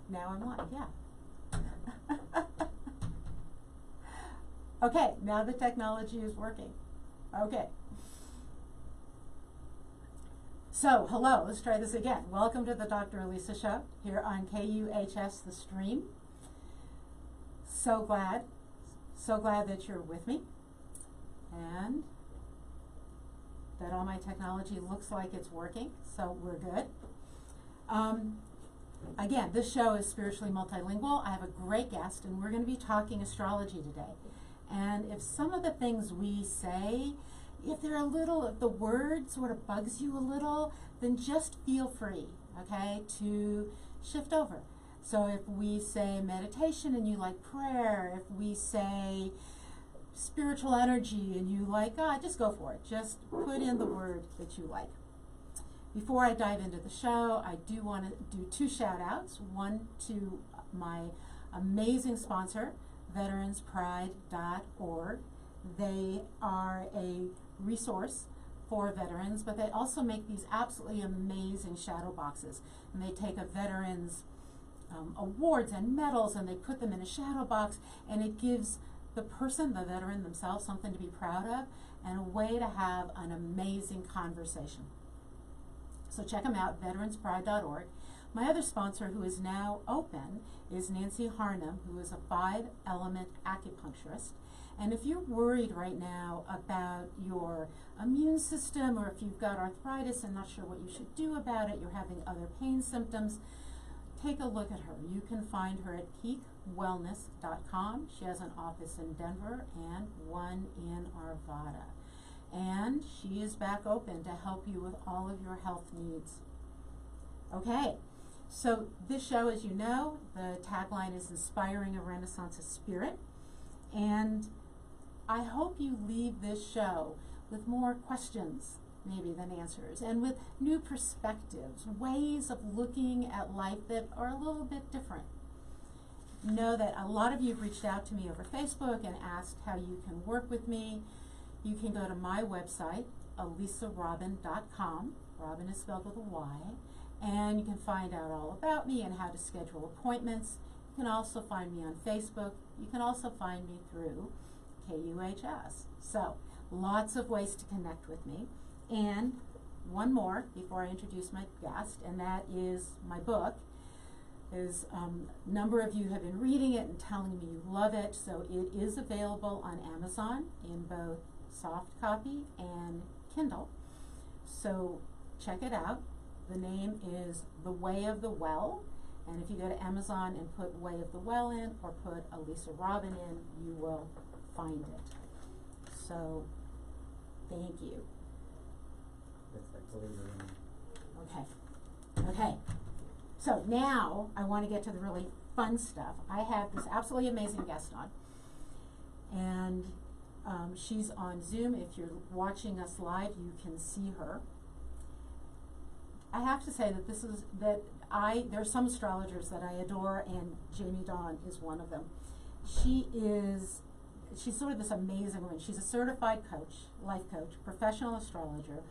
Now I'm live, yeah. Okay, now the technology is working. Okay. So, hello, let's try this again. Welcome to the Dr. Elisa Show here on KUHS, the stream. So glad that you're with me and that all my technology looks like it's working, so we're good. Again, this show is spiritually multilingual. I have a great guest, and we're going to be talking astrology today. And if some of the things we say, if the word sort of bugs you a little, then just feel free, okay, to shift over. So if we say meditation and you like prayer, if we say spiritual energy and you like God, just go for it. Just put in the word that you like. Before I dive into the show, I do want to do two shout outs. One to my amazing sponsor, veteranspride.org. They are a resource for veterans, but they also make these absolutely amazing shadow boxes. And they take a veteran's awards and medals and they put them in a shadow box, and it gives the person, the veteran themselves, something to be proud of and a way to have an amazing conversation. So check them out, veteranspride.org. My other sponsor, who is now open, is Nancy Harnum, who is a 5-element acupuncturist. And if you're worried right now about your immune system, or if you've got arthritis and not sure what you should do about it, you're having other pain symptoms, take a look at her. You can find her at peakwellness.com. She has an office in Denver and one in Arvada. And she is back open to help you with all of your health needs. Okay, so this show, as you know, the tagline is Inspiring a Renaissance of Spirit. And I hope you leave this show with more questions, maybe, than answers, and with new perspectives, ways of looking at life that are a little bit different. Know that a lot of you have reached out to me over Facebook and asked how you can work with me. You can go to my website, elisarobin.com. Robin is spelled with a Y. And you can find out all about me and how to schedule appointments. You can also find me on Facebook. You can also find me through KUHS. So, lots of ways to connect with me. And one more before I introduce my guest, and that is my book. A number of you have been reading it and telling me you love it. So it is available on Amazon in both soft copy and Kindle. So check it out. The name is The Way of the Well. And if you go to Amazon and put Way of the Well in, or put Elisa Robin in, you will find it. So, thank you. Okay. So now I want to get to the really fun stuff. I have this absolutely amazing guest on. And she's on Zoom. If you're watching us live, you can see her. I have to say that there are some astrologers that I adore, and Jamie Dawn is one of them. She's sort of this amazing woman. She's a certified coach, life coach, professional astrologer.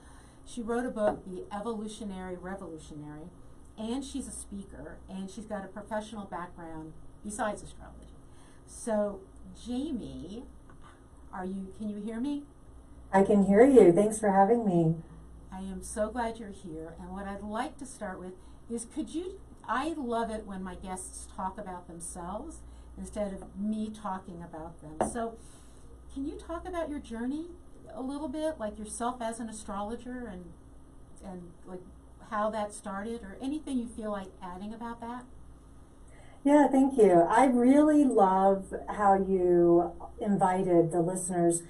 She wrote a book, The Evolutionary Revolutionary, and she's a speaker, and she's got a professional background besides astrology. So, Jamie, can you hear me? I can hear you. Thanks for having me. I am so glad you're here. And what I'd like to start with is, I love it when my guests talk about themselves instead of me talking about them. So can you talk about your journey a little bit, like yourself as an astrologer, and like how that started, or anything you feel like adding about that? Yeah, thank you. I really love how you invited the listeners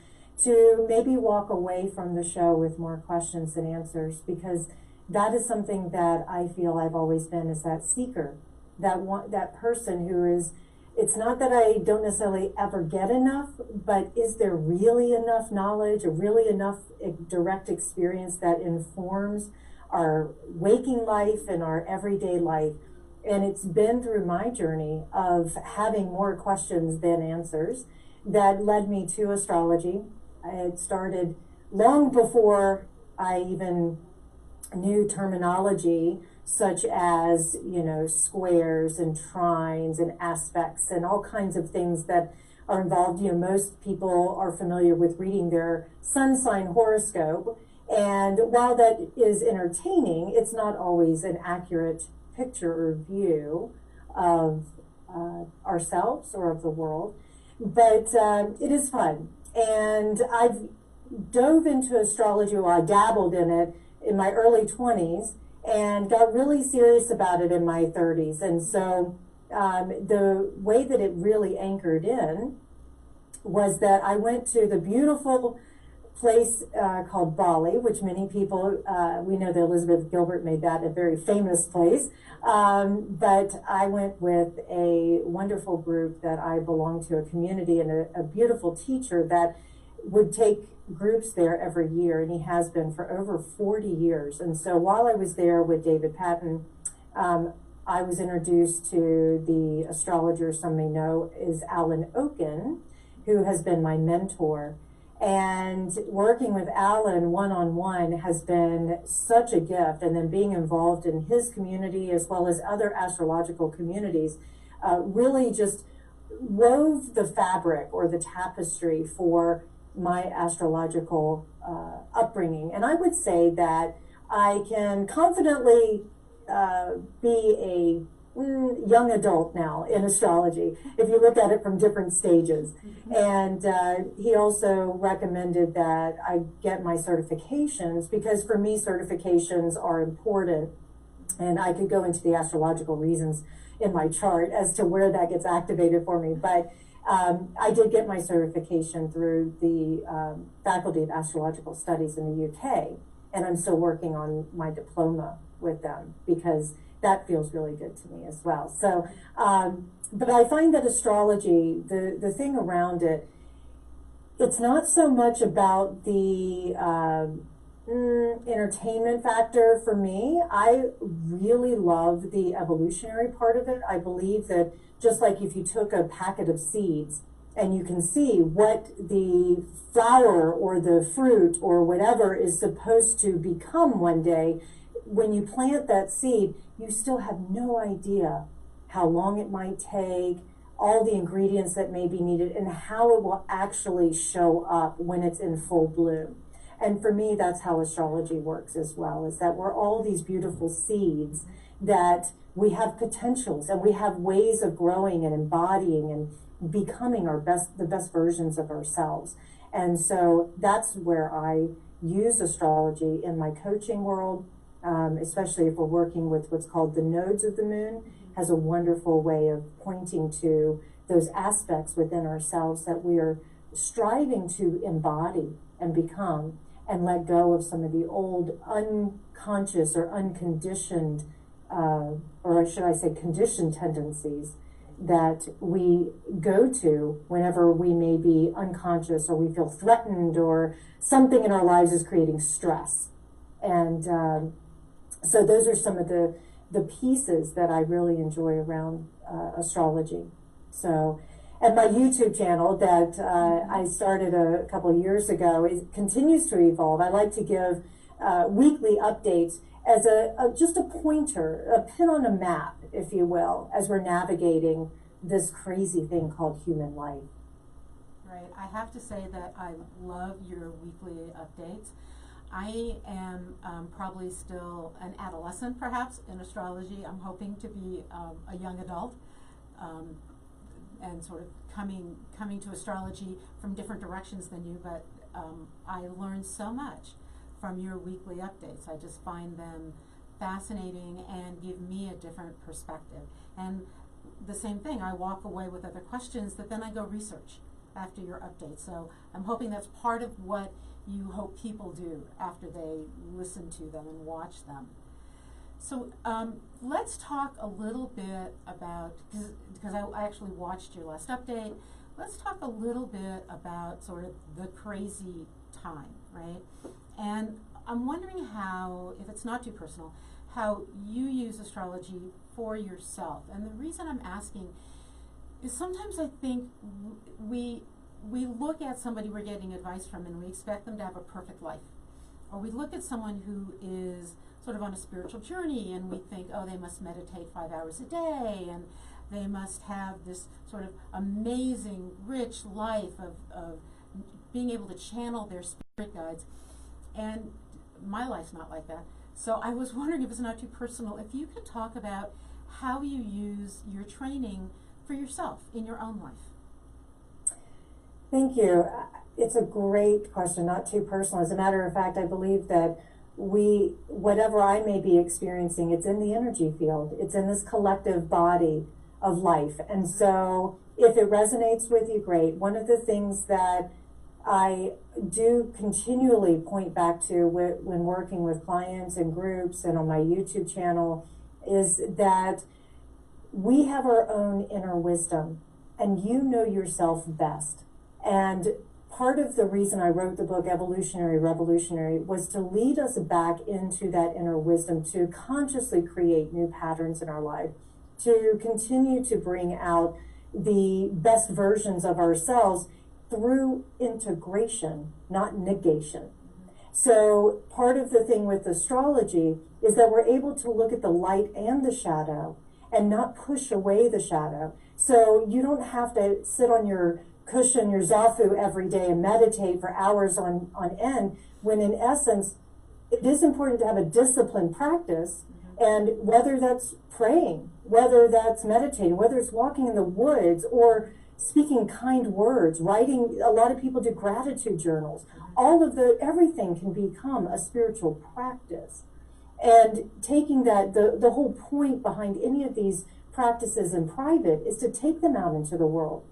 to maybe walk away from the show with more questions than answers, because that is something that I feel I've always been, is that seeker, that person who is, it's not that I don't necessarily ever get enough, but is there really enough knowledge, or really enough direct experience that informs our waking life and our everyday life? And it's been through my journey of having more questions than answers that led me to astrology. I had started long before I even knew terminology. such as, squares and trines and aspects and all kinds of things that are involved. Most people are familiar with reading their sun sign horoscope. And while that is entertaining, it's not always an accurate picture or view of ourselves or of the world. But it is fun. And I've dove into astrology, or I dabbled in it in my early 20s and got really serious about it in my 30s. And so the way that it really anchored in was that I went to the beautiful place called Bali, which many people, we know that Elizabeth Gilbert made that a very famous place. But I went with a wonderful group that I belonged to, a community, and a beautiful teacher that would take groups there every year, and he has been for over 40 years. And so while I was there with David Patton, I was introduced to the astrologer some may know is Alan Oken, who has been my mentor. And working with Alan one-on-one has been such a gift. And then being involved in his community as well as other astrological communities really just wove the fabric or the tapestry for my astrological upbringing. And I would say that I can confidently be a young adult now in astrology, if you look at it from different stages. And he also recommended that I get my certifications, because for me, certifications are important. And I could go into the astrological reasons in my chart as to where that gets activated for me. But I did get my certification through the Faculty of Astrological Studies in the UK. And I'm still working on my diploma with them, because that feels really good to me as well. So, but I find that astrology, the thing around it, it's not so much about the entertainment factor for me. I really love the evolutionary part of it. I believe that just like if you took a packet of seeds and you can see what the flower or the fruit or whatever is supposed to become one day, when you plant that seed, you still have no idea how long it might take, all the ingredients that may be needed, and how it will actually show up when it's in full bloom. And for me, that's how astrology works as well, is that we're all these beautiful seeds that we have potentials and we have ways of growing and embodying and becoming the best versions of ourselves. And so that's where I use astrology in my coaching world. Especially if we're working with what's called the nodes of the moon, has a wonderful way of pointing to those aspects within ourselves that we are striving to embody and become, and let go of some of the old unconscious or unconditioned, or should I say conditioned tendencies that we go to whenever we may be unconscious or we feel threatened or something in our lives is creating stress. And so those are some of the pieces that I really enjoy around astrology. So, and my YouTube channel that I started a couple of years ago, it continues to evolve. I like to give weekly updates as just a pointer, a pin on a map, if you will, as we're navigating this crazy thing called human life. Right. I have to say that I love your weekly updates. I am probably still an adolescent, perhaps, in astrology. I'm hoping to be a young adult, and sort of coming to astrology from different directions than you. But I learned so much from your weekly updates. I just find them fascinating and give me a different perspective. And the same thing, I walk away with other questions that then I go research after your updates. So I'm hoping that's part of what you hope people do after they listen to them and watch them. So let's talk a little bit about, because I actually watched your last update, let's talk a little bit about sort of the crazy time, right? And I'm wondering how, if it's not too personal, how you use astrology for yourself. And the reason I'm asking is sometimes I think we look at somebody we're getting advice from and we expect them to have a perfect life. Or we look at someone who is sort of on a spiritual journey, and we think, oh, they must meditate 5 hours a day, and they must have this sort of amazing, rich life of being able to channel their spirit guides. And my life's not like that. So I was wondering, if it's not too personal, if you could talk about how you use your training for yourself in your own life. Thank you. It's a great question, not too personal. As a matter of fact, I believe that whatever I may be experiencing, it's in the energy field. It's in this collective body of life. And so if it resonates with you, great. One of the things that I do continually point back to when working with clients and groups and on my YouTube channel is that we have our own inner wisdom, and you know yourself best. And part of the reason I wrote the book Evolutionary Revolutionary was to lead us back into that inner wisdom, to consciously create new patterns in our life, to continue to bring out the best versions of ourselves through integration, not negation. So part of the thing with astrology is that we're able to look at the light and the shadow and not push away the shadow. So you don't have to sit on your cushion, your zafu every day and meditate for hours on end, when in essence, it is important to have a disciplined practice. And whether that's praying, whether that's meditating, whether it's walking in the woods or speaking kind words, writing, a lot of people do gratitude journals. Everything can become a spiritual practice. And taking that, the whole point behind any of these practices in private is to take them out into the world.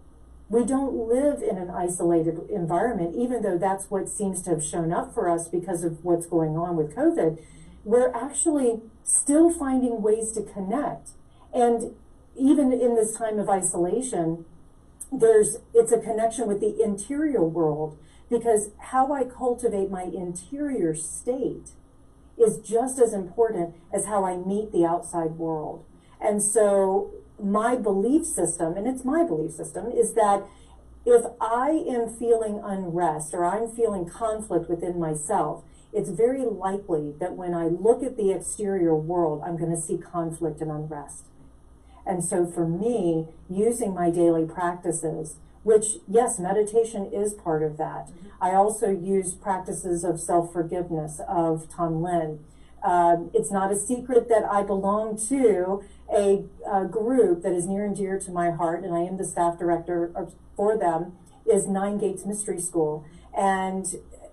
We don't live in an isolated environment, even though that's what seems to have shown up for us because of what's going on with COVID. We're actually still finding ways to connect. And even in this time of isolation, it's a connection with the interior world, because how I cultivate my interior state is just as important as how I meet the outside world. And so my belief system, and it's my belief system, is that if I am feeling unrest or I'm feeling conflict within myself, it's very likely that when I look at the exterior world, I'm going to see conflict and unrest. And so for me, using my daily practices, which, yes, meditation is part of that. I also use practices of self-forgiveness, of Tonglen. It's not a secret that I belong to a group that is near and dear to my heart, and I am the staff director for them, is Nine Gates Mystery School. And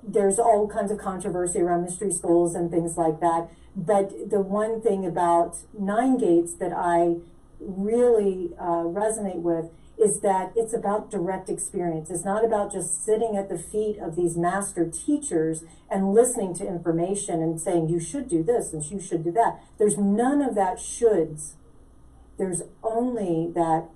there's all kinds of controversy around mystery schools and things like that. But the one thing about Nine Gates that I really resonate with is that it's about direct experience. It's not about just sitting at the feet of these master teachers and listening to information and saying, you should do this and you should do that. There's none of that shoulds. There's only that,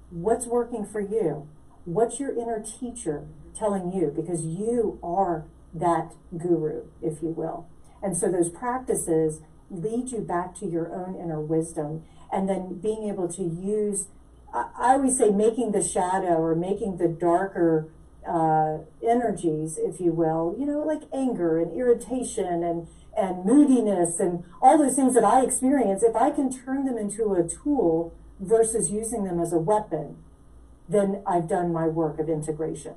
what's working for you? What's your inner teacher telling you? Because you are that guru, if you will. And so those practices lead you back to your own inner wisdom, and then being able to use, I always say, making the shadow or making the darker energies, if you will, like anger and irritation and moodiness and all those things that I experience, if I can turn them into a tool versus using them as a weapon, then I've done my work of integration.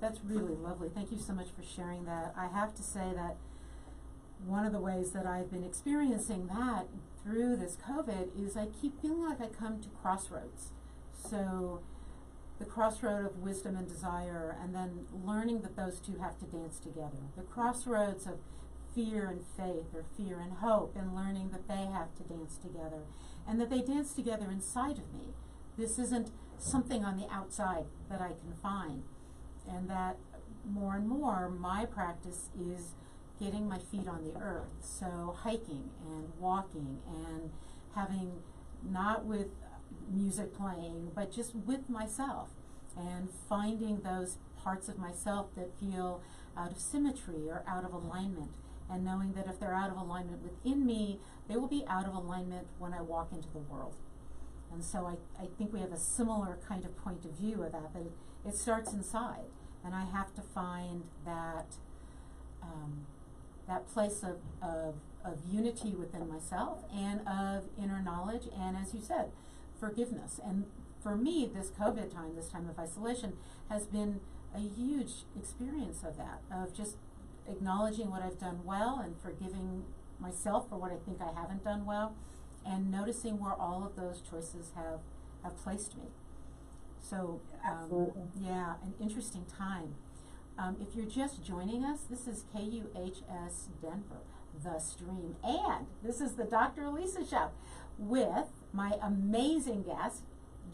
That's really lovely. Thank you so much for sharing that. I have to say that one of the ways that I've been experiencing that through this COVID is I keep feeling like I come to crossroads. So the crossroad of wisdom and desire, and then learning that those two have to dance together. The crossroads of fear and faith, or fear and hope, and learning that they have to dance together, and that they dance together inside of me. This isn't something on the outside that I can find. And that more and more my practice is getting my feet on the earth. So hiking and walking and having, not with music playing, but just with myself, and finding those parts of myself that feel out of symmetry or out of alignment, and knowing that if they're out of alignment within me, they will be out of alignment when I walk into the world. And so I think we have a similar kind of point of view of that it starts inside, and I have to find that that place of unity within myself and of inner knowledge, and as you said, forgiveness. And for me, this COVID time, this time of isolation, has been a huge experience of that, of just acknowledging what I've done well and forgiving myself for what I think I haven't done well, and noticing where all of those choices have placed me. So, yeah, an interesting time. If you're just joining us, this is KUHS Denver, The Stream, and this is the Dr. Elisa Show with my amazing guest,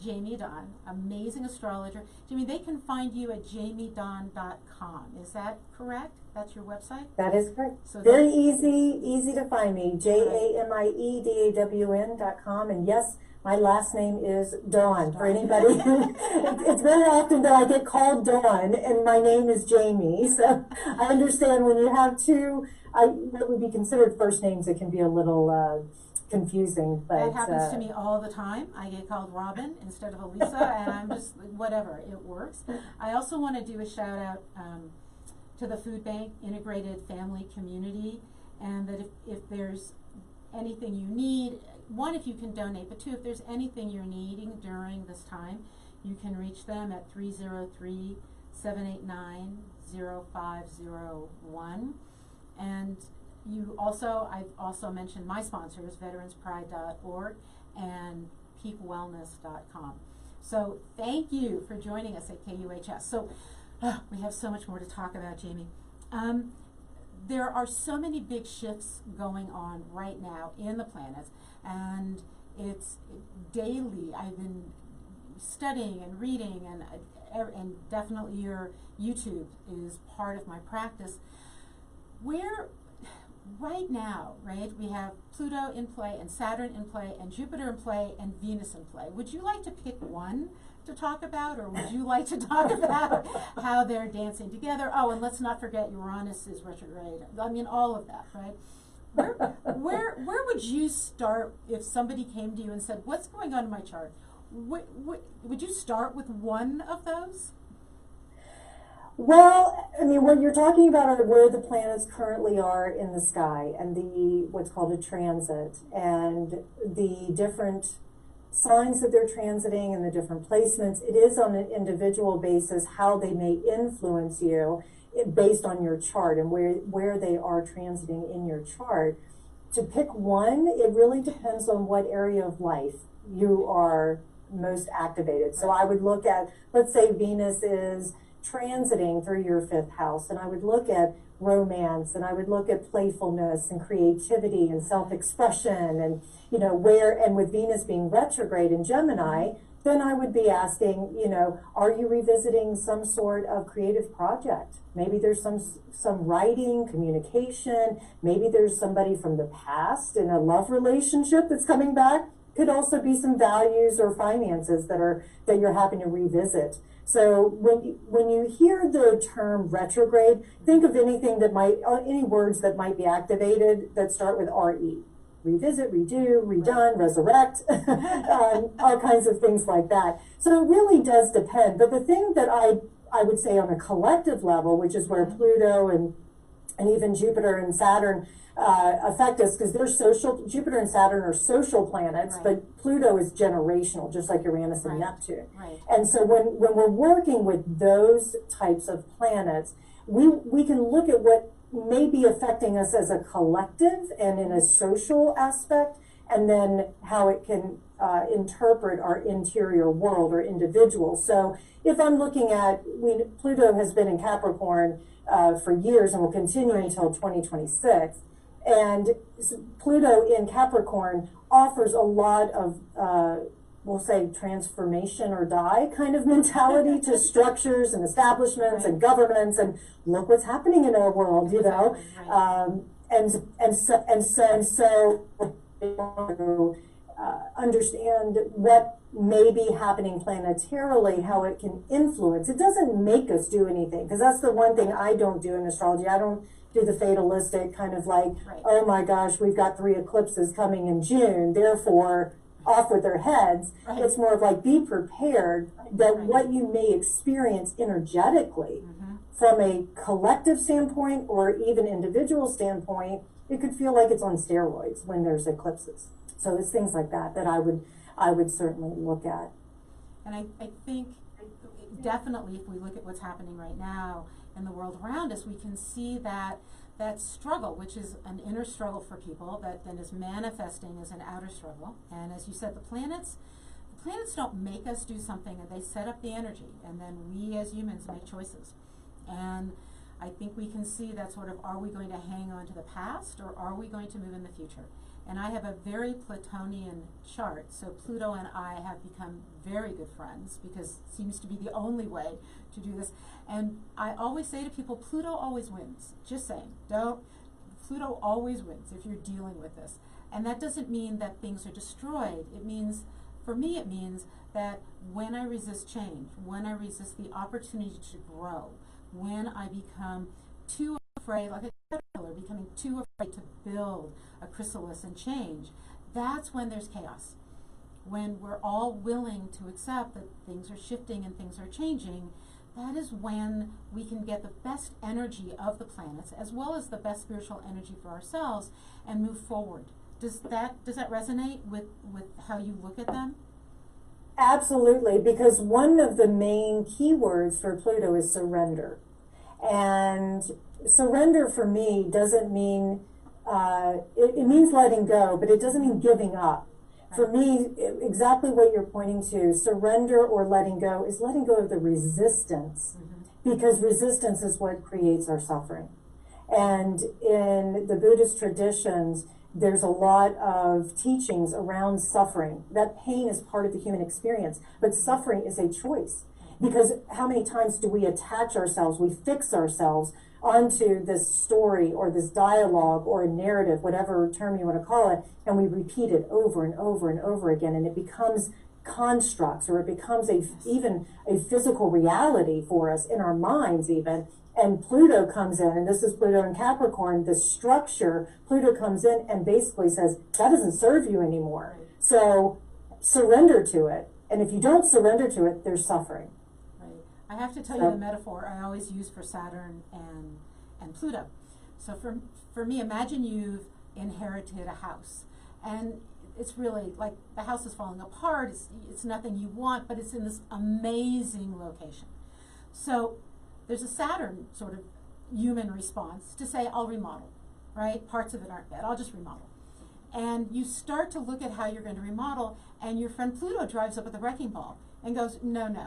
Jamie Don, amazing astrologer. Jamie, they can find you at jamiedon.com. Is that correct? That's your website? That is correct. So very easy to find me. JAMIEDAWN.com. And yes, my last name is Dawn. For anybody, it's very often that I get called Dawn, and my name is Jamie. So I understand when you have two, what would be considered first names, it can be a little confusing. But that happens to me all the time. I get called Robin instead of Elisa, and I'm just whatever. It works. I also want to do a shout out to the Food Bank Integrated Family Community, and that if there's anything you need, one, if you can donate, but two, if there's anything you're needing during this time, you can reach them at 303-789-0501. And I've also mentioned my sponsors, veteranspride.org and peakwellness.com. So thank you for joining us at KUHS. So we have so much more to talk about, Jamie. There are so many big shifts going on right now in the planets, and it's daily. I've been studying and reading, and definitely your YouTube is part of my practice. Right now, we have Pluto in play, and Saturn in play, and Jupiter in play, and Venus in play. Would you like to pick one to talk about, or would you like to talk about how they're dancing together? Oh, and let's not forget Uranus is retrograde. I mean, all of that, right? Where would you start if somebody came to you and said, what's going on in my chart? Would you start with one of those? Well, I mean, what you're talking about are where the planets currently are in the sky, and what's called a transit, and the different signs that they're transiting and the different placements. It is on an individual basis how they may influence you based on your chart and where they are transiting in your chart. To pick one, it really depends on what area of life you are most activated. So I would look at, let's say Venus is transiting through your fifth house, and I would look at romance, and I would look at playfulness and creativity and self-expression, and and with Venus being retrograde in Gemini, then I would be asking, are you revisiting some sort of creative project? Maybe there's some writing, communication, maybe there's somebody from the past in a love relationship that's coming back. Could also be some values or finances that you're having to revisit. So when you hear the term retrograde, think of anything any words that might be activated that start with RE. Revisit, redo, redone, resurrect, all kinds of things like that. So it really does depend. But the thing that I would say on a collective level, which is where Pluto and even Jupiter and Saturn affect us, because they're social. Jupiter and Saturn are social planets, but Pluto is generational, just like Uranus and Neptune. And so when we're working with those types of planets, we can look at what may be affecting us as a collective and in a social aspect, and then how it can interpret our interior world or individuals. So if I'm looking at, Pluto has been in Capricorn for years and will continue until 2026. And Pluto in Capricorn offers a lot of, we'll say, transformation or die kind of mentality to structures and establishments and governments, and look what's happening in our world, understand what may be happening planetarily, how it can influence. It doesn't make us do anything, because that's the one thing I don't do in astrology. I don't do the fatalistic kind of like, oh my gosh, we've got 3 eclipses coming in June, therefore off with their heads. It's more of like, be prepared that what you may experience energetically from a collective standpoint or even individual standpoint, it could feel like it's on steroids when there's eclipses. So it's things like that that I would certainly look at. And I think definitely if we look at what's happening right now in the world around us, we can see that struggle, which is an inner struggle for people, that then is manifesting as an outer struggle. And as you said, the planets don't make us do something, and they set up the energy, and then we as humans make choices. And I think we can see that sort of, are we going to hang on to the past, or are we going to move in the future? And I have a very Plutonian chart, so Pluto and I have become very good friends because it seems to be the only way to do this. And I always say to people, Pluto always wins. Just saying, Pluto always wins if you're dealing with this. And that doesn't mean that things are destroyed. It means, for me, it means that when I resist change, when I resist the opportunity to grow, when I become too afraid, like a caterpillar becoming too afraid to build a chrysalis and change, that's when there's chaos. When we're all willing to accept that things are shifting and things are changing, that is when we can get the best energy of the planets as well as the best spiritual energy for ourselves and move forward. Does that resonate with how you look at them? Absolutely, because one of the main keywords for Pluto is surrender. And surrender for me doesn't mean, it means letting go, but it doesn't mean giving up. For me, exactly what you're pointing to, surrender or letting go, is letting go of the resistance, because resistance is what creates our suffering. And in the Buddhist traditions, there's a lot of teachings around suffering. That pain is part of the human experience, but suffering is a choice. Because how many times do we attach ourselves, we fix ourselves onto this story or this dialogue or a narrative, whatever term you want to call it, and we repeat it over and over and over again, and it becomes constructs, or it becomes even a physical reality for us in our minds even. And Pluto comes in, and this is Pluto in Capricorn, this structure, Pluto comes in and basically says, that doesn't serve you anymore. So surrender to it. And if you don't surrender to it, there's suffering. Right. I have to tell you the metaphor I always use for Saturn and Pluto. So for me, imagine you've inherited a house, and it's really like the house is falling apart, it's nothing you want, but it's in this amazing location. So there's a Saturn sort of human response to say, I'll remodel, right? Parts of it aren't bad, I'll just remodel. And you start to look at how you're going to remodel, and your friend Pluto drives up with a wrecking ball and goes, no,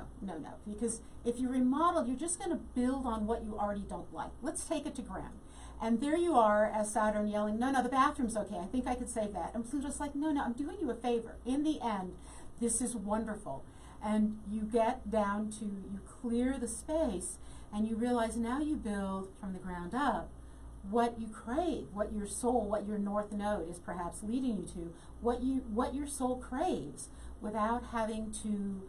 because if you remodel, you're just going to build on what you already don't like. Let's take it to ground. And there you are as Saturn yelling, no, the bathroom's okay, I think I could save that. And Pluto's like, no, I'm doing you a favor. In the end, this is wonderful. And you get down to, you clear the space, and you realize now you build from the ground up what you crave, what your soul, what your north node is perhaps leading you to, what your soul craves, without having to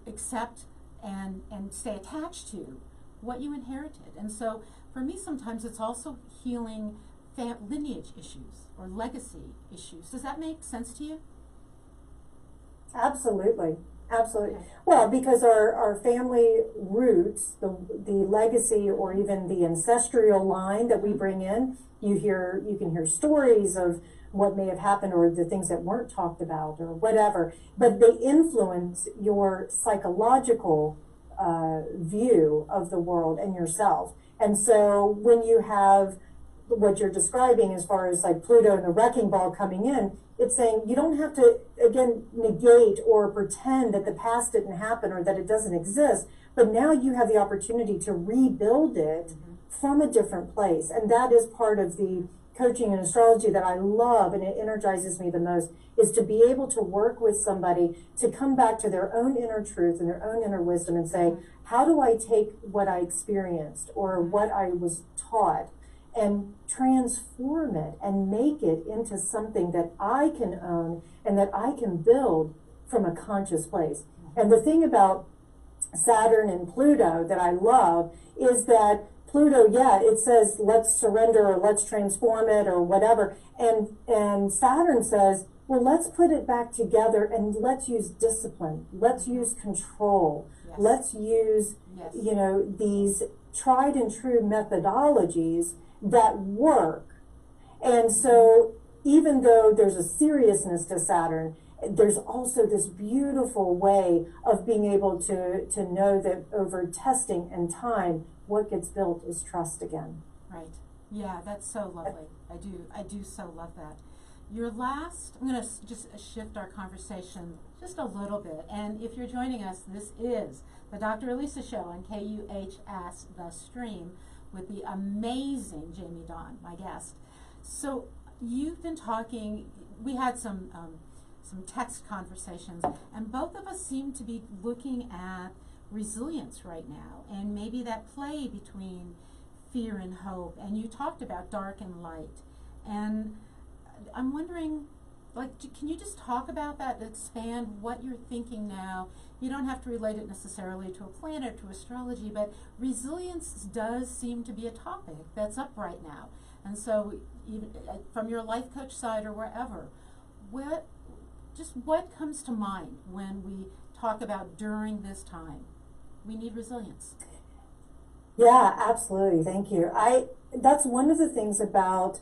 accept and stay attached to what you inherited. And so for me, sometimes it's also healing lineage issues or legacy issues. Does that make sense to you? Absolutely. Absolutely. Well, because our family roots, the legacy or even the ancestral line that we bring in, you can hear stories of what may have happened or the things that weren't talked about or whatever, but they influence your psychological view of the world and yourself. And so when you have what you're describing as far as like Pluto and the wrecking ball coming in, it's saying you don't have to, again, negate or pretend that the past didn't happen or that it doesn't exist, but now you have the opportunity to rebuild it from a different place. And that is part of the coaching and astrology that I love, and it energizes me the most, is to be able to work with somebody to come back to their own inner truth and their own inner wisdom and say, how do I take what I experienced or what I was taught and transform it and make it into something that I can own and that I can build from a conscious place. And the thing about Saturn and Pluto that I love is that Pluto, it says let's surrender or let's transform it or whatever. And Saturn says, well, let's put it back together and let's use discipline. Let's use control. Yes. Let's use, Yes. these tried and true methodologies that work. And so even though there's a seriousness to Saturn, there's also this beautiful way of being able to know that over testing and time, what gets built is trust again. Right. Yeah, that's so lovely. I do so love that. Your last, I'm going to just shift our conversation just a little bit. And if you're joining us, this is the Dr. Elisa Show on KUHS The Stream with the amazing Jamie Dawn, my guest. So you've been talking, we had some text conversations, and both of us seem to be looking at resilience right now, and maybe that play between fear and hope. And you talked about dark and light, and I'm wondering, can you just talk about that, expand what you're thinking now? You don't have to relate it necessarily to a planet, to astrology, but resilience does seem to be a topic that's up right now. And so, from your life coach side or wherever, what comes to mind when we talk about during this time? We need resilience. Yeah, absolutely. Thank you. That's one of the things about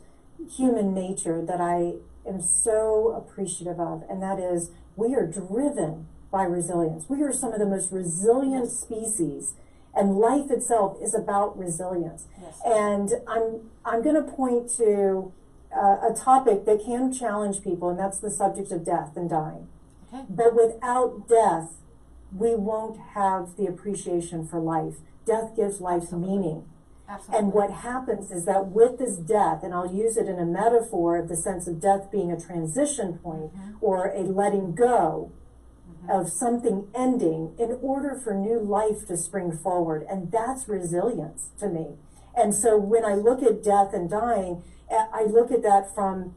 human nature that I am so appreciative of, and that is we are driven by resilience. We are some of the most resilient species, and life itself is about resilience. Yes. And I'm going to point to a topic that can challenge people, and that's the subject of death and dying. Okay. But without death, we won't have the appreciation for life. Death gives life meaning. Absolutely. And what happens is that with this death, and I'll use it in a metaphor of the sense of death being a transition point or a letting go of something ending in order for new life to spring forward. And that's resilience to me. And so when I look at death and dying, I look at that from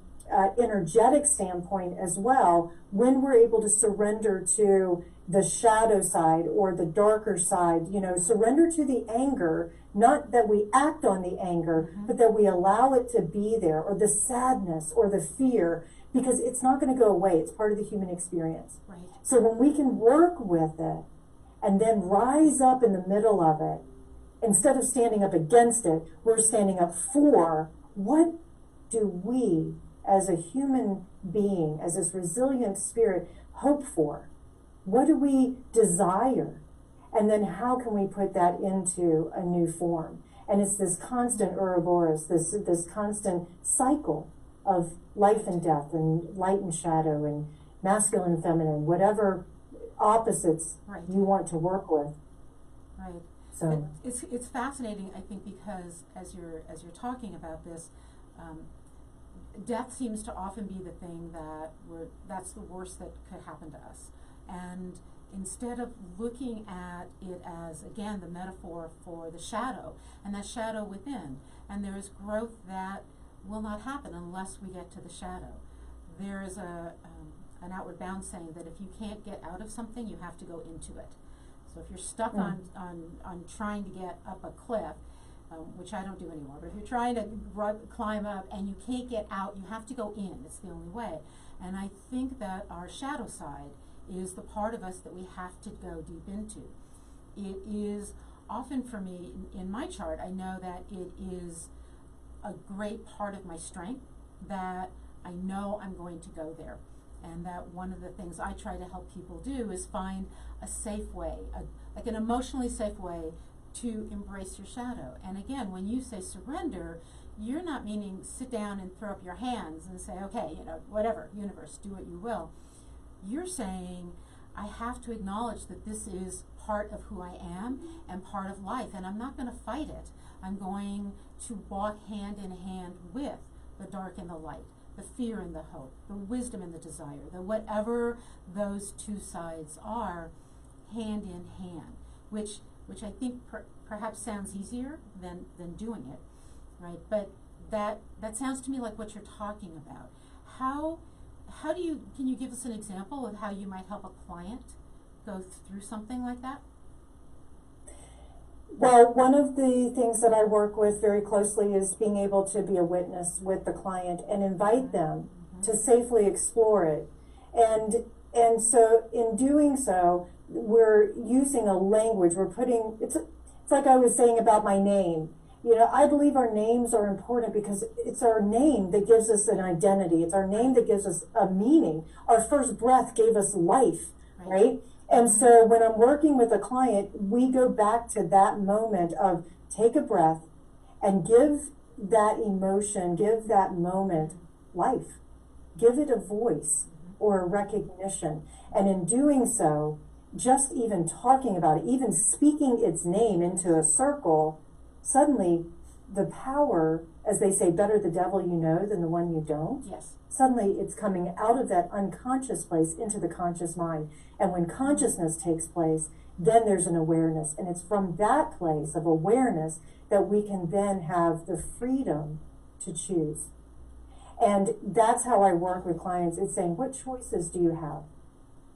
energetic standpoint as well. When we're able to surrender to the shadow side or the darker side, surrender to the anger, not that we act on the anger, but that we allow it to be there, or the sadness or the fear, because it's not going to go away. It's part of the human experience. Right. So when we can work with it and then rise up in the middle of it, instead of standing up against it, we're standing up for what do we as a human being, as this resilient spirit, hope for? What do we desire? And then how can we put that into a new form? And it's this constant Ouroboros, this constant cycle of life and death and light and shadow and masculine and feminine, whatever opposites you want to work with. Right. So it's fascinating, I think, because as you're talking about this, death seems to often be the thing that's the worst that could happen to us. And instead of looking at it as, again, the metaphor for the shadow, and that shadow within, and there is growth that will not happen unless we get to the shadow. There is an outward bound saying that if you can't get out of something, you have to go into it. So if you're stuck on trying to get up a cliff, which I don't do anymore, but if you're trying to climb up and you can't get out, you have to go in. It's the only way. And I think that our shadow side is the part of us that we have to go deep into. It is often for me, in my chart, I know that it is a great part of my strength, that I know I'm going to go there. And that one of the things I try to help people do is find a safe way, like an emotionally safe way to embrace your shadow. And again, when you say surrender, you're not meaning sit down and throw up your hands and say, okay, whatever, universe, do what you will. You're saying, I have to acknowledge that this is part of who I am and part of life, and I'm not going to fight it. I'm going to walk hand in hand with the dark and the light, the fear and the hope, the wisdom and the desire, the whatever those two sides are, hand in hand, which I think perhaps sounds easier than doing it, right? But that sounds to me like what you're talking about. Can you give us an example of how you might help a client go through something like that? Well, one of the things that I work with very closely is being able to be a witness with the client and invite them to safely explore it. And And so in doing so, we're using a language, it's like I was saying about my name. You know, I believe our names are important because it's our name that gives us an identity. It's our name that gives us a meaning. Our first breath gave us life, right? And so when I'm working with a client, we go back to that moment of take a breath and give that emotion, give that moment life. Give it a voice or a recognition. And in doing so, just even talking about it, even speaking its name into a circle, suddenly the power, as they say, better the devil you know than the one you don't. Yes. Suddenly it's coming out of that unconscious place into the conscious mind. And when consciousness takes place, then there's an awareness. And it's from that place of awareness that we can then have the freedom to choose. And that's how I work with clients. It's saying, what choices do you have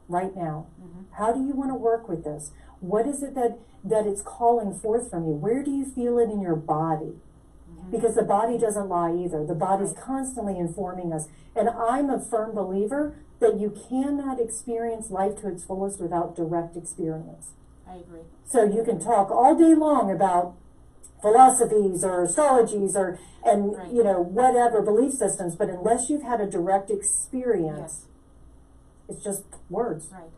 right now? How do you want to work with this? What is it that it's calling forth from you? Where do you feel it in your body? Because the body doesn't lie either. The body's constantly informing us. And I'm a firm believer that you cannot experience life to its fullest without direct experience. I agree. So you can talk all day long about philosophies or astrologies and you know, whatever belief systems, but unless you've had a direct experience, it's just words. Right.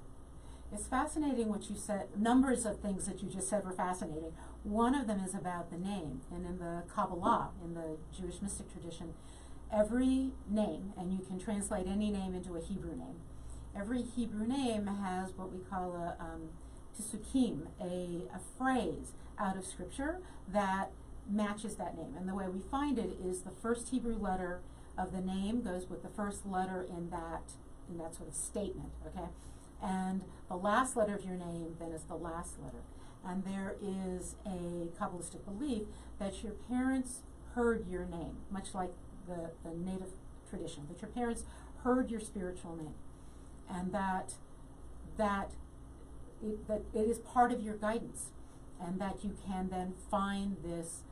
It's fascinating what you said. Numbers of things that you just said were fascinating. One of them is about the name. And in the Kabbalah, in the Jewish mystic tradition, every name, and you can translate any name into a Hebrew name, every Hebrew name has what we call a Tisukim, a phrase out of scripture that matches that name. And the way we find it is the first Hebrew letter of the name goes with the first letter in that sort of statement, okay? And the last letter of your name then is the last letter. And there is a Kabbalistic belief that your parents heard your name, much like the native tradition, that your parents heard your spiritual name, and that it is part of your guidance, and that you can then find this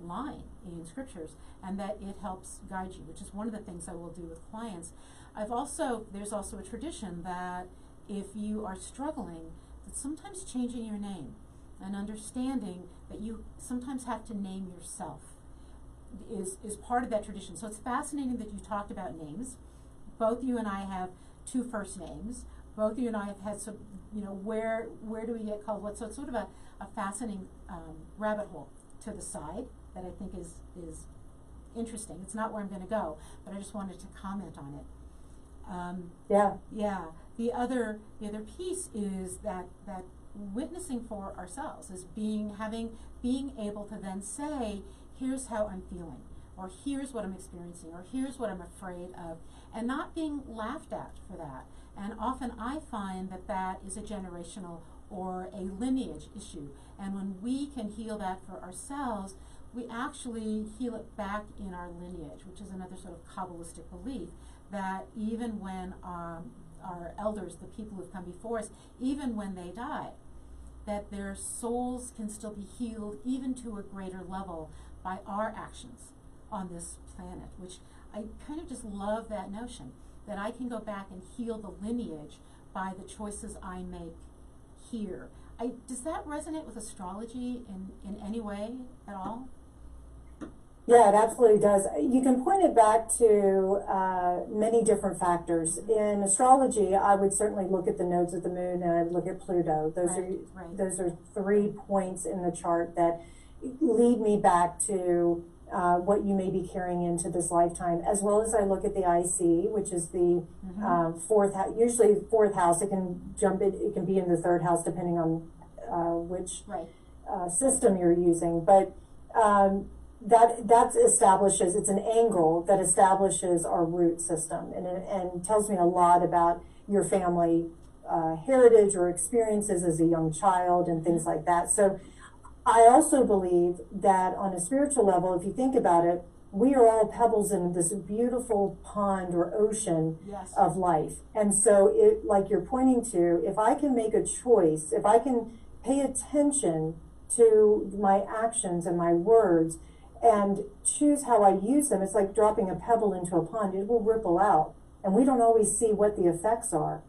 line in scriptures, and that it helps guide you, which is one of the things I will do with clients. There's also a tradition that if you are struggling, that sometimes changing your name and understanding that you sometimes have to name yourself is part of that tradition. So it's fascinating that you talked about names. Both you and I have two first names. Both you and I have had some, you know, where do we get called what? So it's sort of a fascinating rabbit hole to the side that I think is interesting. It's not where I'm going to go, but I just wanted to comment on it. Yeah. The other piece is that witnessing for ourselves is being able to then say, here's how I'm feeling, or here's what I'm experiencing, or here's what I'm afraid of, and not being laughed at for that. And often I find that is a generational or a lineage issue. And when we can heal that for ourselves, we actually heal it back in our lineage, which is another sort of Kabbalistic belief that even when our elders, the people who've come before us, even when they die, that their souls can still be healed even to a greater level by our actions on this planet, which I kind of just love that notion, that I can go back and heal the lineage by the choices I make here. Does that resonate with astrology in any way at all? Yeah, it absolutely does. You can point it back to many different factors. In astrology, I would certainly look at the nodes of the moon and I'd look at Pluto. Those are 3 points in the chart that lead me back to what you may be carrying into this lifetime, as well as I look at the IC, which is the fourth house, usually fourth house. It can it can be in the third house depending on which system you're using. But that establishes, it's an angle that establishes our root system and tells me a lot about your family heritage or experiences as a young child and things like that. So I also believe that on a spiritual level, if you think about it, we are all pebbles in this beautiful pond or ocean of life. And so like you're pointing to, if I can make a choice, if I can pay attention to my actions and my words and choose how I use them, it's like dropping a pebble into a pond. It will ripple out. and we don't always see what the effects are,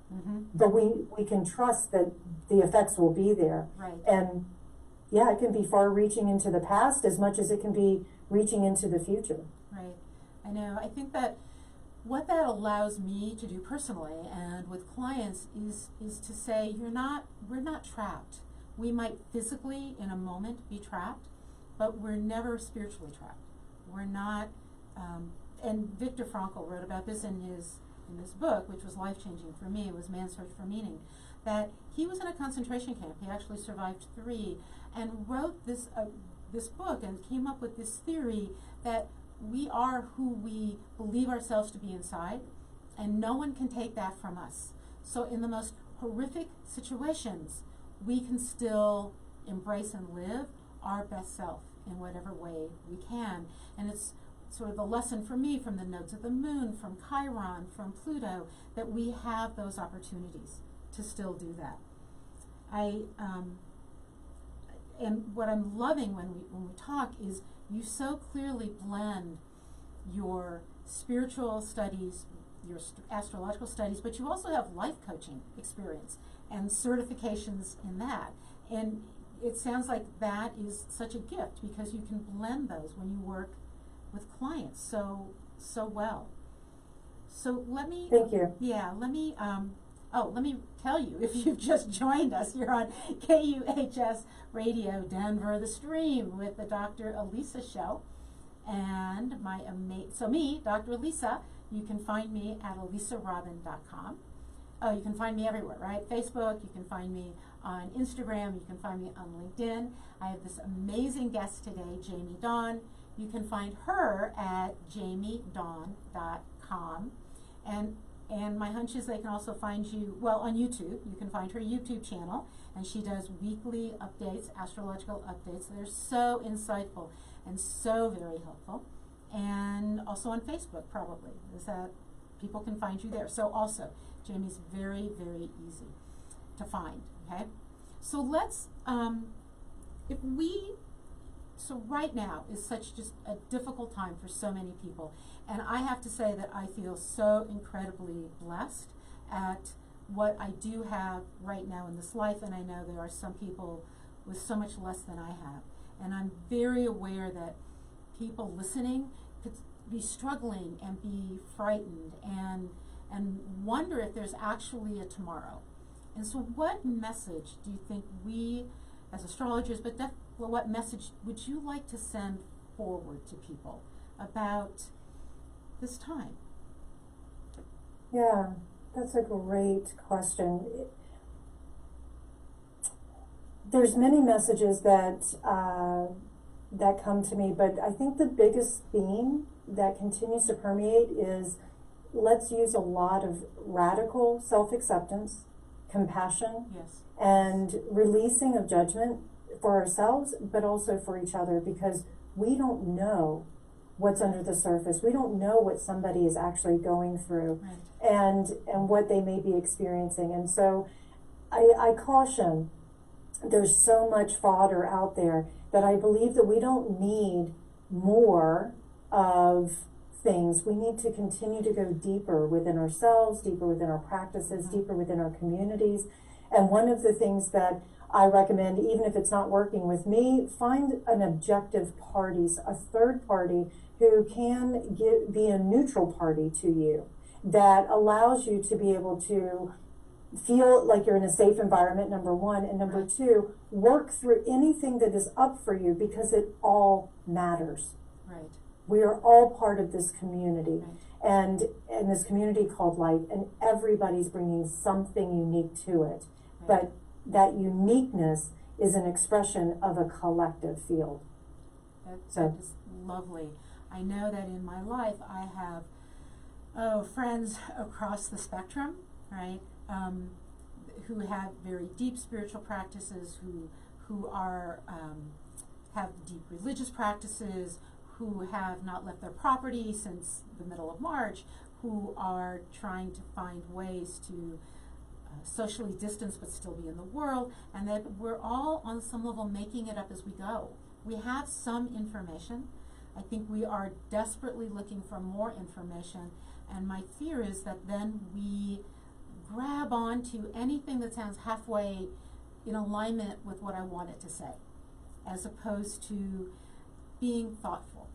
but we can trust that the effects will be there. Right. And yeah, it can be far reaching into the past as much as it can be reaching into the future. Right. I know. I think that what that allows me to do personally and with clients is to say we're not trapped. We might physically in a moment be trapped, but we're never spiritually trapped. We're not, and Viktor Frankl wrote about this in this book, which was life-changing for me. It was Man's Search for Meaning. That he was in a concentration camp. He actually survived 3, and wrote this book and came up with this theory that we are who we believe ourselves to be inside, and no one can take that from us. So in the most horrific situations, we can still embrace and live our best self in whatever way we can. And it's sort of the lesson for me from the nodes of the moon, from Chiron, from Pluto, that we have those opportunities to still do that. And what I'm loving when we talk is you so clearly blend your spiritual studies, your astrological studies, but you also have life coaching experience and certifications in that. And it sounds like that is such a gift because you can blend those when you work with clients so well. So let me... Thank you. Yeah, let me tell you, if you've just joined us, you're on KUHS Radio Denver, the stream with the Dr. Elisa show. And me, Dr. Elisa, you can find me at elisarobin.com. Oh, you can find me everywhere, right? Facebook, you can find me on Instagram, you can find me on LinkedIn. I have this amazing guest today, Jamie Dawn. You can find her at jamiedawn.com. And my hunch is they can also find you, on YouTube. You can find her YouTube channel, and she does weekly updates, astrological updates. They're so insightful and so very helpful. And also on Facebook, probably, is that people can find you there. So also, Jamie's very, very easy to find, okay? So let's, so right now is such just a difficult time for so many people. And I have to say that I feel so incredibly blessed at what I do have right now in this life. And I know there are some people with so much less than I have. And I'm very aware that people listening could be struggling and be frightened and wonder if there's actually a tomorrow. And so what message do you think we as astrologers, but what message would you like to send forward to people about this time? Yeah, that's a great question. There's many messages that come to me, but I think the biggest theme that continues to permeate is let's use a lot of radical self-acceptance, compassion, Yes. and releasing of judgment for ourselves, but also for each other, because we don't know what's under the surface. We don't know what somebody is actually going through, Right. and what they may be experiencing. And so I caution, there's so much fodder out there that I believe that we don't need more of things. We need to continue to go deeper within ourselves, deeper within our practices, deeper within our communities. And one of the things that I recommend, even if it's not working with me, find an objective party, a third party who can be a neutral party to you, that allows you to be able to feel like you're in a safe environment, number one, and number two, work through anything that is up for you, because it all matters. Right. We are all part of this community, Right. and this community called life, and everybody's bringing something unique to it. Right. But that uniqueness is an expression of a collective field. That is lovely. I know that in my life I have friends across the spectrum, right, who have very deep spiritual practices, who are have deep religious practices, who have not left their property since the middle of March, who are trying to find ways to socially distance but still be in the world, and that we're all on some level making it up as we go. We have some information. I think we are desperately looking for more information, And my fear is that then we grab onto anything that sounds halfway in alignment with what I want it to say, as opposed to being thoughtful.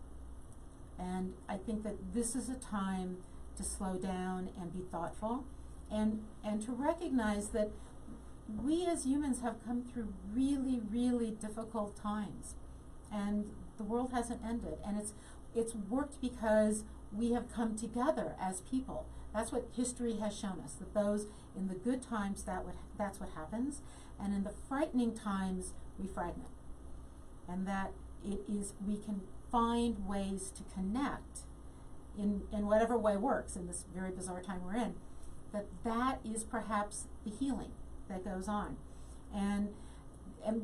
And I think that this is a time to slow down and be thoughtful, and to recognize that we as humans have come through really, really difficult times, and the world hasn't ended, and it's worked because we have come together as people. That's what history has shown us, that those in the good times, that's what happens, and in the frightening times we fragment, and that we can find ways to connect in whatever way works in this very bizarre time we're in, that is perhaps the healing that goes on. And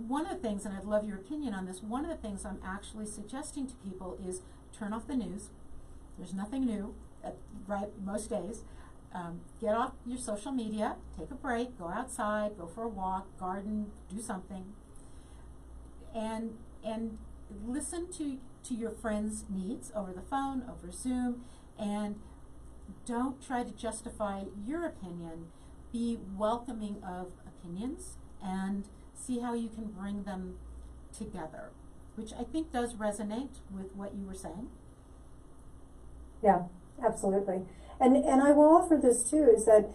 one of the things, and I'd love your opinion on this, one of the things I'm actually suggesting to people is turn off the news. There's nothing new, right, most days. Get off your social media, take a break, go outside, go for a walk, garden, do something, and listen to your friends' needs over the phone, over Zoom, and don't try to justify your opinion. Be welcoming of opinions and see how you can bring them together, which I think does resonate with what you were saying. Yeah, absolutely. And I will offer this too, is that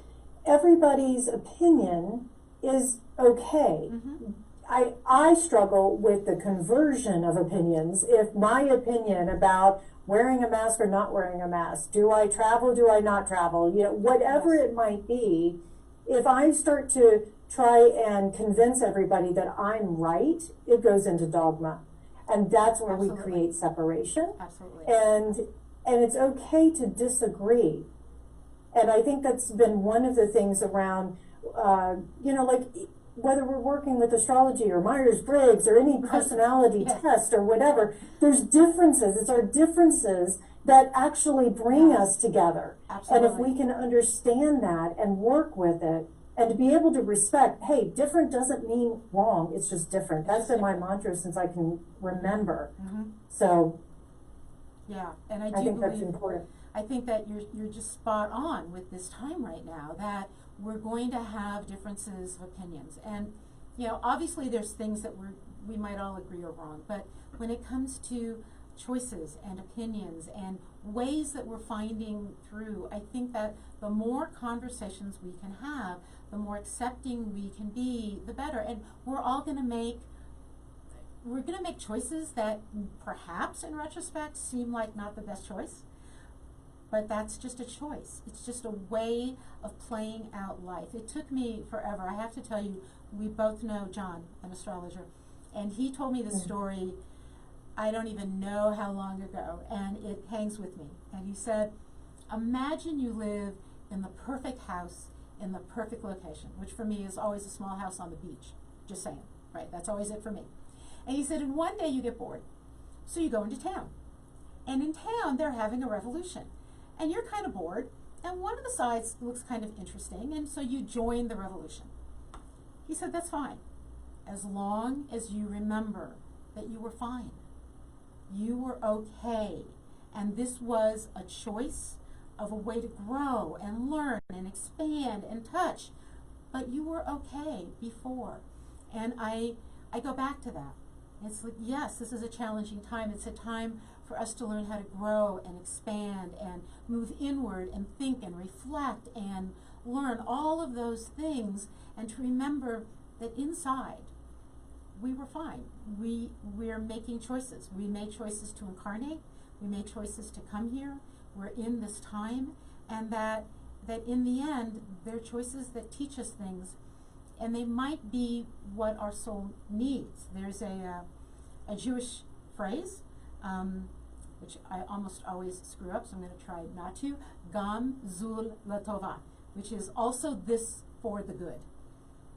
everybody's opinion is okay. Mm-hmm. I struggle with the conversion of opinions. If my opinion about wearing a mask or not wearing a mask, do I travel, do I not travel, whatever Yes. it might be, if I start to try and convince everybody that I'm right, it goes into dogma. And that's where Absolutely. we create separation. Absolutely. And it's okay to disagree. And I think that's been one of the things around, like whether we're working with astrology or Myers-Briggs or any personality Yes. test or whatever, there's differences. It's our differences that actually bring Yes. us together. Absolutely. And if we can understand that and work with it, and to be able to respect, hey, different doesn't mean wrong, it's just different. That's been my mantra since I can remember. Mm-hmm. So Yeah, and I think that's believe, important. I think that you're just spot on with this time right now, that we're going to have differences of opinions. And, obviously there's things that we might all agree are wrong, but when it comes to choices and opinions and ways that we're finding through, I think that the more conversations we can have, the more accepting we can be, the better. And we're going to make choices that perhaps in retrospect seem like not the best choice, but that's just a choice. It's just a way of playing out life. It took me forever. I have to tell you, we both know John, an astrologer, and he told me the story, I don't even know how long ago, and it hangs with me. And he said, imagine you live in the perfect house in the perfect location, which for me is always a small house on the beach. Just saying, right? That's always it for me. And he said, and one day you get bored, so you go into town. And in town, they're having a revolution. And you're kind of bored, and one of the sides looks kind of interesting, and so you join the revolution. He said, that's fine, as long as you remember that you were fine. You were okay. And this was a choice of a way to grow and learn and expand and touch. But you were okay before. And I go back to that. It's like, yes, this is a challenging time. It's a time for us to learn how to grow and expand and move inward and think and reflect and learn all of those things, and to remember that inside we were fine. We're making choices. We made choices to incarnate. We made choices to come here. We're in this time, and that in the end, they're choices that teach us things, and they might be what our soul needs. There's a Jewish phrase, which I almost always screw up, so I'm going to try not to, Gam Zul Latova, which is also this for the good.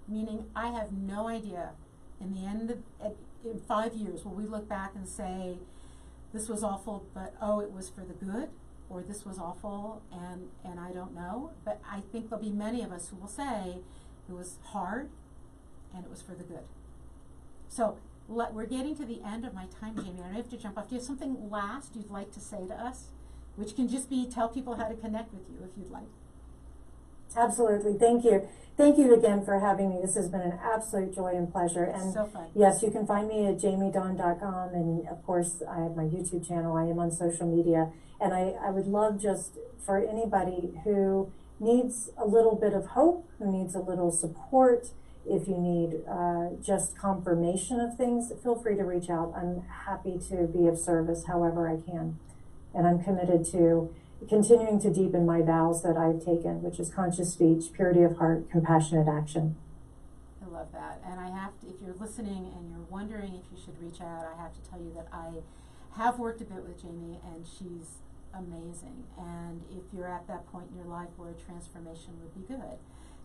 Meaning, I have no idea, in the end, in 5 years, will we look back and say, this was awful, but oh, it was for the good, or this was awful, and I don't know. But I think there'll be many of us who will say, it was hard, and it was for the good. So, we're getting to the end of my time, Jamie. I have to jump off. Do you have something last you'd like to say to us which can just be tell people how to connect with you if you'd like. Absolutely. Thank you. Thank you again for having me. This has been an absolute joy and pleasure. And So fun. yes, you can find me at jamiedawn.com, and of course I have my YouTube channel. I am on social media, and I would love just for anybody who needs a little bit of hope, who needs a little support, if you need just confirmation of things, feel free to reach out. I'm happy to be of service however I can. And I'm committed to continuing to deepen my vows that I've taken, which is conscious speech, purity of heart, compassionate action. I love that. And I have to, if you're listening and you're wondering if you should reach out, I have to tell you that I have worked a bit with Jamie, and she's amazing. And if you're at that point in your life where a transformation would be good,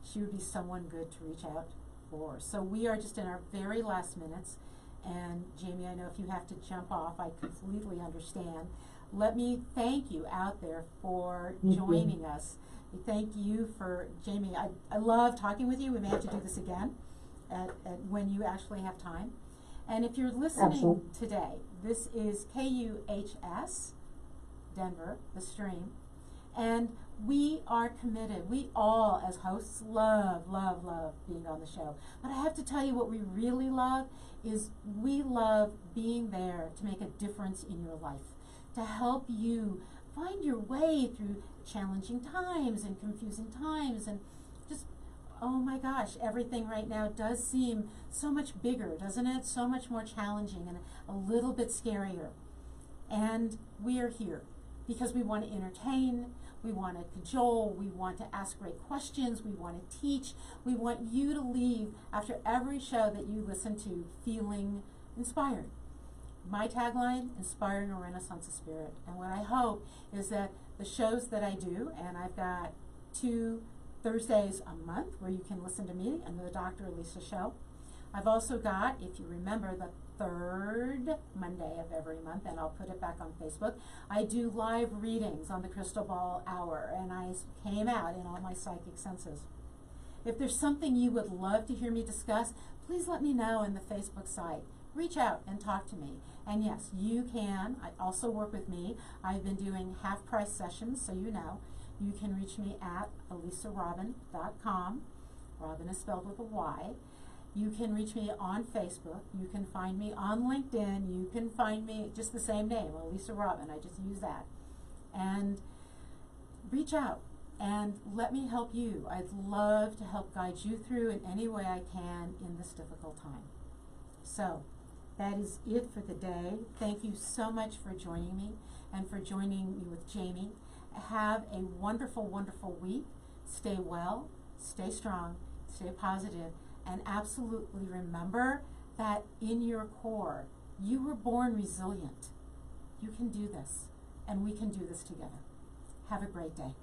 she would be someone good to reach out for. So we are just in our very last minutes. And Jamie, I know if you have to jump off, I completely understand. Let me thank you out there for joining us. Thank you for, Jamie, I love talking with you. We may have to do this again at when you actually have time. And if you're listening today, this is KUHS, Denver, the stream. And we are committed. We all, as hosts, love being on the show. But I have to tell you what we really love is we love being there to make a difference in your life, to help you find your way through challenging times and confusing times, and just, oh my gosh, everything right now does seem so much bigger, doesn't it? So much more challenging and a little bit scarier. And we are here because we want to entertain, we want to cajole, we want to ask great questions, we want to teach, we want you to leave after every show that you listen to feeling inspired. My tagline, inspiring a renaissance of spirit. And what I hope is that the shows that I do, and I've got 2 Thursdays a month where you can listen to me and the Dr. Elisa show. I've also got, if you remember, the 3rd Monday of every month, and I'll put it back on Facebook, I do live readings on the Crystal Ball Hour, and I came out in all my psychic senses. If there's something you would love to hear me discuss, please let me know in the Facebook site. Reach out and talk to me. And yes, you can. I also work with me. I've been doing half-price sessions, so you know. You can reach me at elisarobin.com. Robin is spelled with a Y. You can reach me on Facebook. You can find me on LinkedIn. You can find me just the same name, Elisa Robin. I just use that. And reach out and let me help you. I'd love to help guide you through in any way I can in this difficult time. So that is it for the day. Thank you so much for joining me and for joining me with Jamie. Have a wonderful, wonderful week. Stay well, stay strong, stay positive, and absolutely remember that in your core, you were born resilient. You can do this, and we can do this together. Have a great day.